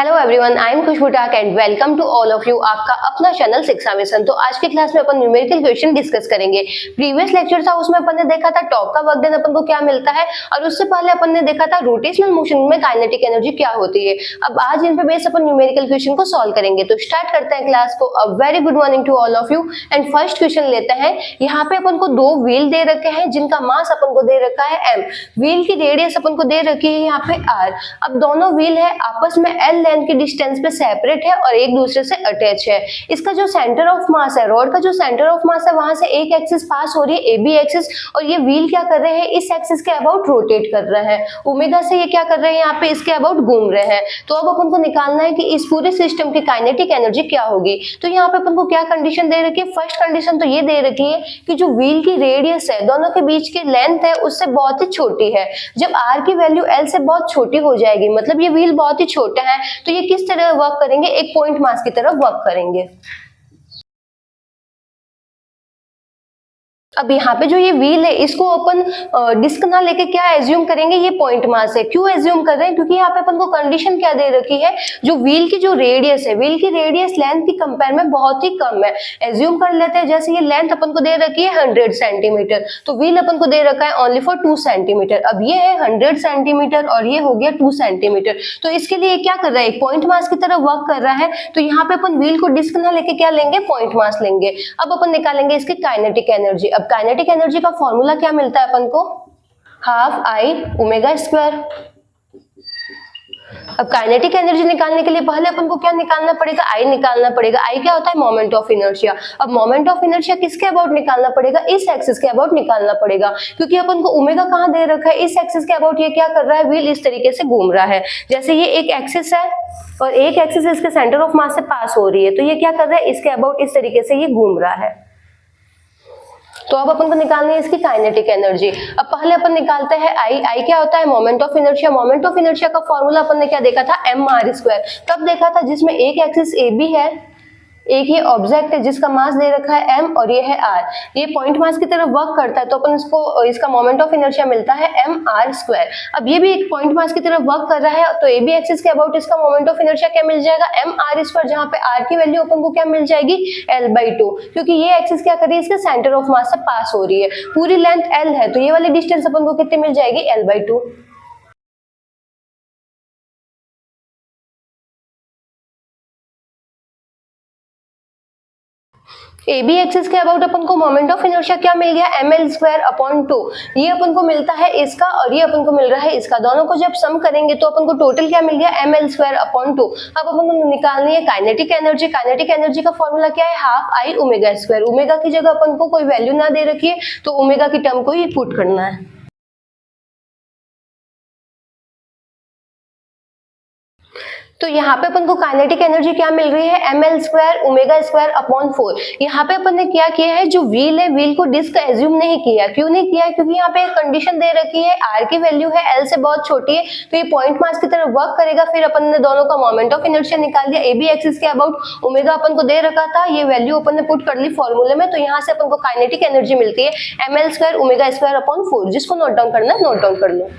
Hello everyone, I am Khushboo Tak and welcome to all of you आपका अपना channel शिक्षा mission. तो आज के क्लास में अपन न्यूमेरिकल क्वेश्चन डिस्कस करेंगे। प्रीवियस लेक्चर था उसमें अपन ने देखा था टॉर्क का वर्क डन अपन को क्या मिलता है, और उससे पहले अपन ने देखा था रोटेशनल मोशन में काइनेटिक एनर्जी क्या होती है। अब आज इन पे बेस अपन न्यूमेरिकल क्वेश्चन को सॉल्व करेंगे। तो स्टार्ट करते हैं क्लास को। A very good morning to all of you and first question लेते हैं। यहाँ पे अपन को दो व्हील दे रखे हैं जिनका मास अपन को दे रखा है m। व्हील की रेडियस अपन को दे रखी है यहाँ पे r। अब दोनों व्हील है आपस में l लेंथ की डिस्टेंस पे सेपरेट है और एक दूसरे से अटैच है। इसका जो सेंटर ऑफ मास है, रॉड का जो सेंटर ऑफ मास है, वहां से एक एक्सिस पास हो रही है AB एक्सिस, और ये व्हील क्या कर रहे हैं, इस एक्सिस के अबाउट रोटेट कर रहे हैं। ओमेगा से ये क्या कर रहे हैं, यहाँ पे इसके अबाउट घूम रहे हैं। तो अब अपन को निकालना है कि इस पूरे सिस्टम की काइनेटिक एनर्जी क्या होगी। तो यहाँ पे अपन को क्या कंडीशन दे रखी है, फर्स्ट कंडीशन तो ये दे रखी है कि जो व्हील की रेडियस है, दोनों के बीच की लेंथ है, उससे बहुत ही छोटी है। जब r की वैल्यू l से बहुत छोटी हो जाएगी, मतलब ये व्हील बहुत ही छोटा है, तो ये किस तरह वर्क करेंगे, एक पॉइंट मास की तरफ वर्क करेंगे। अब यहाँ पे जो ये व्हील है, इसको अपन डिस्क ना लेके क्या एज्यूम करेंगे, ये पॉइंट मास है। क्यों एज्यूम कर रहे हैं, क्योंकि यहाँ पे अपन को कंडीशन क्या दे रखी है, जो व्हील की जो रेडियस है, व्हील की रेडियस लेंथ की कंपेयर में बहुत ही कम है। एज्यूम कर लेते हैं जैसे ये लेंथ अपन को दे रखी है 100 सेंटीमीटर, तो व्हील अपन को दे रखा है ओनली फॉर 2 सेंटीमीटर। अब ये है 100 सेंटीमीटर और ये हो गया 2 सेंटीमीटर, तो इसके लिए क्या कर रहा है, एक पॉइंट मास की तरफ वर्क कर रहा है। तो यहाँ पे अपन व्हील को डिस्क ना लेके क्या लेंगे, पॉइंट मास लेंगे। अब अपन निकालेंगे इसकी काइनेटिक एनर्जी। अब काइनेटिक एनर्जी का फॉर्मूला क्या मिलता है अपन को, हाफ आई ओमेगा स्क्वायर। अब काइनेटिक एनर्जी निकालने के लिए पहले अपन को क्या निकालना पड़ेगा, आई निकालना पड़ेगा। आई क्या होता है, मोमेंट ऑफ इनर्शिया। अब मोमेंट ऑफ इनर्शिया किसके अबाउट निकालना पड़ेगा, इस एक्सिस के अबाउट निकालना पड़ेगा, क्योंकि अपन को ओमेगा कहाँ दे रखा है, इस एक्सिस के अबाउट। ये क्या कर रहा है, व्हील इस तरीके से घूम रहा है। जैसे ये एक एक्सिस है और एक एक्सिस इसके सेंटर ऑफ मास से पास हो रही है, तो ये क्या कर रहा है, इसके अबाउट इस तरीके से ये घूम रहा है। तो अब अपन को निकालनी है इसकी काइनेटिक एनर्जी। अब पहले अपन निकालते हैं आई क्या होता है, moment of inertia. Moment of inertia का फॉर्मूला अपन ने क्या देखा था, mr²। कब देखा था, जिसमें एक एक्सिस AB है, एक ये ऑब्जेक्ट है जिसका मास दे रखा है m और ये है r। ये पॉइंट मास की तरफ वर्क करता है, तो अपन इसको इसका मोमेंट ऑफ इनर्शिया मिलता है mr²। अब ये भी एक पॉइंट मास की तरफ वर्क कर रहा है, तो AB एक्सिस के अबाउट इसका मोमेंट ऑफ इनर्शिया क्या मिल जाएगा, mr², जहां पे r की वैल्यू अपन को क्या मिल जाएगी, l/2, क्योंकि ये एक्सिस क्या कर रही है, इसके सेंटर ऑफ मास से पास हो रही है। पूरी लेंथ l है, तो ये वाली डिस्टेंस अपन को कितनी मिल जाएगी, l/2। AB एक्सिस के अबाउट अपन को मोमेंट ऑफ इनर्शिया क्या मिल गया, ml²/2। ये अपन को मिलता है इसका और ये अपन को मिल रहा है इसका, दोनों को जब सम करेंगे तो अपन को टोटल क्या मिल गया, ml²/2। अब अपन को निकालनी है काइनेटिक एनर्जी। काइनेटिक एनर्जी का फॉर्मूला क्या है, हाफ आई ओमेगा²। ओमेगा की जगह अपन को कोई वैल्यू ना दे रखी है, तो ओमेगा की टर्म को ही पुट करना है। तो यहाँ पे अपन को काइनेटिक एनर्जी क्या मिल रही है, ml² ओमेगा²/4। यहाँ पे अपन ने क्या किया है, जो व्हील है, व्हील को डिस्क एज्यूम नहीं किया। क्यों नहीं किया, क्योंकि यहाँ पे एक कंडीशन दे रखी है, r की वैल्यू है l से बहुत छोटी है, तो ये पॉइंट मास की तरफ वर्क करेगा। फिर अपन ने दोनों का मोमेंट ऑफ इनर्शिया निकाल दिया। AB एक्सिस के अबाउट ओमेगा अपन को दे रखा था, ये वैल्यू अपन ने पुट कर ली फॉर्मूले में, तो यहाँ से अपन को काइनेटिक एनर्जी मिलती है ml² ओमेगा²/4। जिसको नोट डाउन करना है नोट डाउन कर लो।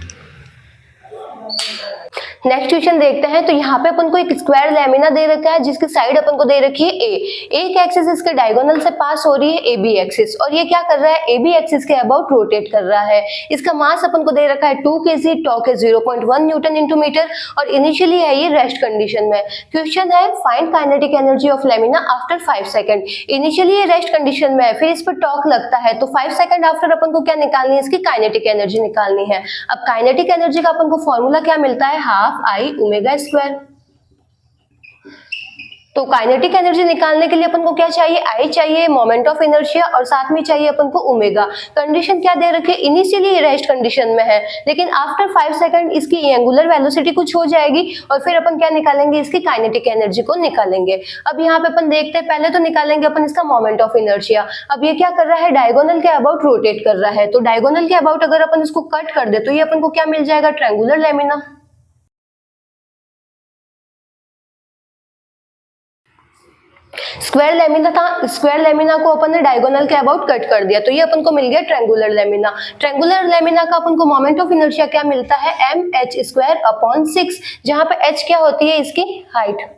नेक्स्ट क्वेश्चन देखते हैं। तो यहाँ पे अपन को एक स्क्वायर लैमिना दे रखा है, जिसकी साइड अपन को दे रखी है A। एक एक्सिस इसके डायगोनल से पास हो रही है AB एक्सिस, और ये क्या कर रहा है, AB एक्सिस के अबाउट रोटेट कर रहा है। इसका मास अपन को दे रखा है 2 kg, टॉर्क है 0.1 न्यूटन इंटू मीटर, और इनिशियली है ये रेस्ट कंडीशन में। क्वेश्चन है find kinetic energy of lamina after 5 second. Initially ये रेस्ट कंडीशन में है, फिर इस पर टॉर्क लगता है, तो 5 सेकंड आफ्टर अपन को क्या निकालनी है, इसकी काइनेटिक एनर्जी निकालनी है। अब काइनेटिक एनर्जी का अपन को फॉर्मूला क्या मिलता है, हाफ आई ओमेगा²। तो काइनेटिक एनर्जी निकालने के लिए अपन को क्या चाहिए, आई चाहिए, मोमेंट ऑफ इनर्शिया, और साथ में चाहिए अपन को ओमेगा। कंडीशन क्या दे रखी है, इनिशियली रेस्ट कंडीशन में है, लेकिन आफ्टर 5 सेकंड इसकी एंगुलर वेलोसिटी कुछ हो जाएगी, और फिर अपन क्या निकालेंगे, इसकी काइनेटिक एनर्जी को निकालेंगे। अब यहाँ पे अपन देखते हैं, पहले तो निकालेंगे अपन इसका मोमेंट ऑफ इनर्शिया। अब ये क्या कर रहा है, डायगोनल के अबाउट रोटेट कर रहा है, तो डायगोनल के अबाउट अगर अपन इसको कट कर दे तो ये अपन को क्या मिल जाएगा, ट्रायंगुलर लैमिना। स्क्वायर लेमिना था, स्क्वायर लेमिना को अपन ने डायगोनल के अबाउट कट कर दिया, तो ये अपन को मिल गया ट्रायंगुलर लेमिना। ट्रायंगुलर लेमिना का अपन को मोमेंट ऑफ इनर्शिया क्या मिलता है, mh²/6, जहां पे h क्या होती है इसकी हाइट।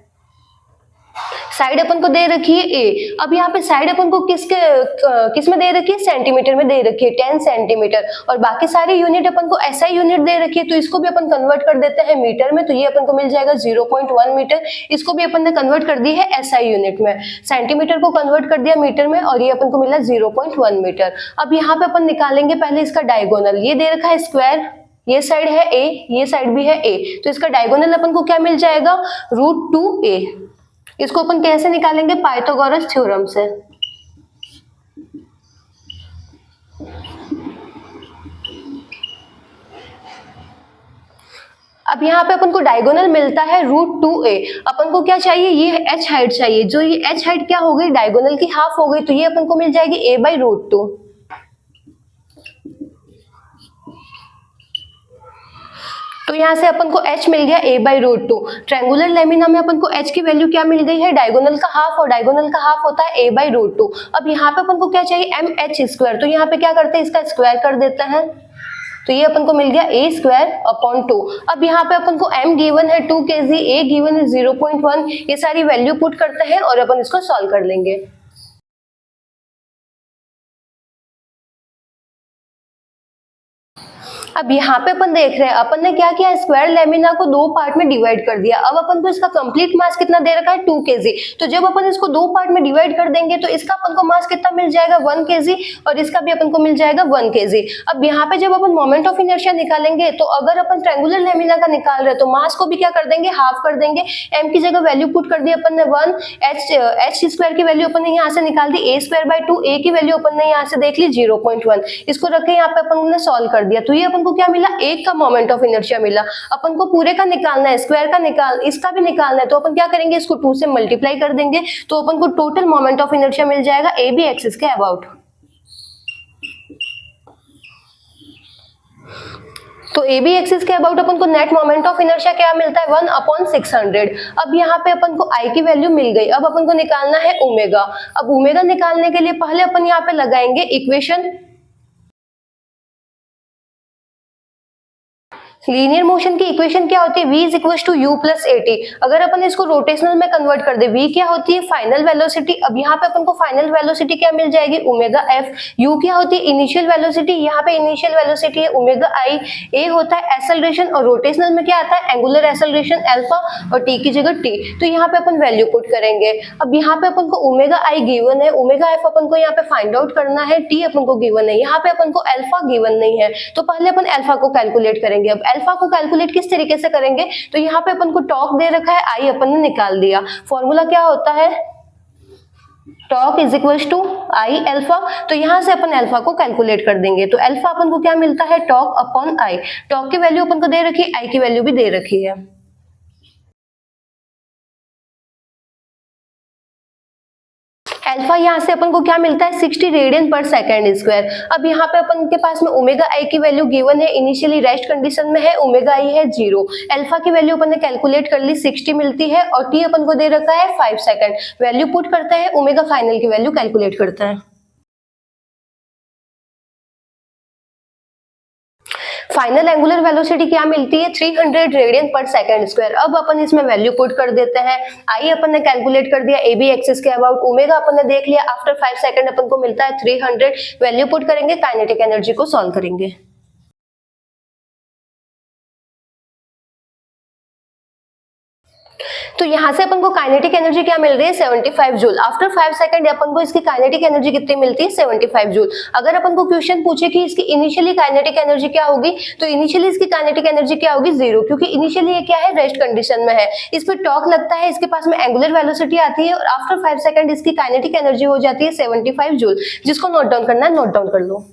साइड अपन को दे रखी है a। अब यहाँ पे साइड अपन को किस में दे रखी है, सेंटीमीटर में दे रखी है, 10 सेंटीमीटर, और बाकी सारी यूनिट अपन को SI यूनिट दे रखी है, तो इसको भी अपन कन्वर्ट कर देते हैं मीटर में, तो ये अपन को मिल जाएगा 0.1 मीटर। इसको भी अपन ने कन्वर्ट कर दी है SI यूनिट में, सेंटीमीटर को कन्वर्ट कर दिया मीटर में, और ये अपन को मिला 0.1 मीटर। अब यहाँ पे अपन निकालेंगे पहले इसका डायगोनल। ये दे रखा है स्क्वायर, ये साइड है a, ये साइड भी है a, तो इसका डायगोनल अपन को क्या मिल जाएगा, √2a। इसको अपन कैसे निकालेंगे, पाइथागोरस थ्योरम से। अब यहाँ पे अपन को डायगोनल मिलता है √2a। अपन को क्या चाहिए, ये h हाइट चाहिए, जो ये h हाइट क्या हो गई, डायगोनल की हाफ हो गई, तो ये अपन को मिल जाएगी a/√2। तो यहाँ से अपन को h मिल गया a/√2। ट्रायंगुलर लेमिना में अपन को h की वैल्यू क्या मिल गई है, डायगोनल का हाफ, और डायगोनल का हाफ होता है a/√2। अब यहाँ पे अपन को क्या चाहिए, mh², तो यहाँ पे क्या करते हैं, इसका स्क्वायर कर देते हैं, तो ये अपन को मिल गया a²/2। अब यहाँ पे अपन को m गिवन है 2 kg, a गिवन है 0.1, ये सारी वैल्यू पुट करते हैं और अपन इसको सॉल्व कर लेंगे। अब यहाँ पे अपन देख रहे हैं, अपन ने क्या किया, स्क्वायर लेमिना को 2 पार्ट में डिवाइड कर दिया। अब अपन को इसका कंप्लीट मास कितना दे रखा है, 2 kg, तो जब अपन इसको 2 पार्ट में डिवाइड कर देंगे तो इसका अपन को मास कितना मिल जाएगा, 1 kg, और इसका भी अपन को मिल जाएगा 1 kg। अब यहाँ पे जब अपन मोमेंट ऑफ इनर्शिया निकालेंगे, तो अगर अपन ट्रायंगुलर लेमिना का निकाल रहे हैं तो मास को भी क्या कर देंगे, हाफ कर देंगे। m की जगह वैल्यू पुट कर दी अपन ने 1, h² की वैल्यू अपन ने यहाँ से निकाल दी a²/2, a की वैल्यू अपन ने यहाँ से देख ली 0.1, इसको रख के यहाँ पे अपन ने सॉल्व कर दिया, तो ये अपन को क्या मिला, 1 का मोमेंट ऑफ इनर्शिया मिला। अपन को पूरे का निकालना है, स्क्वायर का इसका भी निकालना है, तो अपन क्या करेंगे, इसको 2 से मल्टीप्लाई कर देंगे, तो अपन को टोटल मोमेंट ऑफ इनर्शिया मिल जाएगा AB एक्सिस के अबाउट। तो AB एक्सिस के अबाउट अपन को नेट मोमेंट ऑफ इनर्शिया क्या मिलता है, 1/600। अब यहाँ पे अपन को I की वैल्यू मिल गई। अब अपन को निकालना है ओमेगा। अब ओमेगा निकालने के लिए पहले अपन यहाँ पे लगाएंगे इक्वेशन, लीनियर मोशन की इक्वेशन क्या होती है, v = u + at। अगर अपन इसको रोटेशनल में कन्वर्ट कर दे, v क्या होती है, फाइनल वेलोसिटी। अब यहाँ पे अपन को फाइनल वेलोसिटी क्या मिल जाएगी, ω/f। u क्या होती है, इनिशियल वेलोसिटी, यहाँ पे इनिशियल वेलोसिटी है ω/i। a होता है एक्सेलरेशन, और रोटेशनल में क्या आता है, एंगुलर एक्सेलरेशन अल्फा, और t की जगह t। तो यहाँ पे अपन वैल्यू पुट करेंगे। अब यहाँ पे अपन को ω/i गिवन है, ω/f अपन को यहाँ पे फाइंड आउट करना है, t अपन को गिवन है, यहाँ पे अपन को अल्फा गिवन नहीं है, तो पहले अपन अल्फा को कैलकुलेट करेंगे। अब अल्फा को कैलकुलेट किस तरीके से करेंगे, तो यहाँ पे अपन को टॉर्क दे रखा है, आई अपन ने निकाल दिया। फॉर्मूला क्या होता है, टॉर्क = I अल्फा। तो यहाँ से अपन अल्फा को कैलकुलेट कर देंगे, तो अल्फा अपन को क्या मिलता है, टॉर्क अपॉन I। टॉर्क की वैल्यू अपन को दे रखी है, I की वैल्यू भी दे रखी है। अल्फा यहाँ से अपन को क्या मिलता है, 60 रेडियन/सेकंड²। अब यहाँ पे अपन के पास में ω/i की वैल्यू गिवन है, इनिशियली रेस्ट कंडीशन में है, ω/i है 0। अल्फा की वैल्यू अपन ने कैलकुलेट कर ली, 60 मिलती है, और t अपन को दे रखा है 5 सेकंड। वैल्यू पुट करता है, ओमेगा फाइनल की वैल्यू कैलकुलेट करता है। फाइनल एंगुलर वेलोसिटी क्या मिलती है, 300 रेडियन/सेकंड²। अब अपन इसमें वैल्यू पुट कर देते हैं। आई अपन ने कैलकुलेट कर दिया AB एक्सिस के अबाउट, ओमेगा अपन ने देख लिया, आफ्टर 5 सेकंड अपन को मिलता है 300। वैल्यू पुट करेंगे, काइनेटिक एनर्जी को सॉल्व करेंगे। तो यहाँ से अपन को काइनेटिक एनर्जी क्या मिल रही है, 75 जूल। आफ्टर 5 सेकंड अपन को इसकी काइनेटिक एनर्जी कितनी मिलती है, 75 जूल। अगर अपन को क्वेश्चन पूछे कि इसकी इनिशियली काइनेटिक एनर्जी क्या होगी, तो इनिशियली इसकी काइनेटिक एनर्जी क्या होगी, 0, क्योंकि इनिशियली ये क्या है, रेस्ट कंडीशन में है। इस पर टॉर्क लगता है, इसके पास में एंगुलर वेलोसिटी आती है, और आफ्टर 5 सेकंड इसकी काइनेटिक एनर्जी हो जाती है 75 जूल। जिसको नोट डाउन करना है, नोट डाउन कर लो।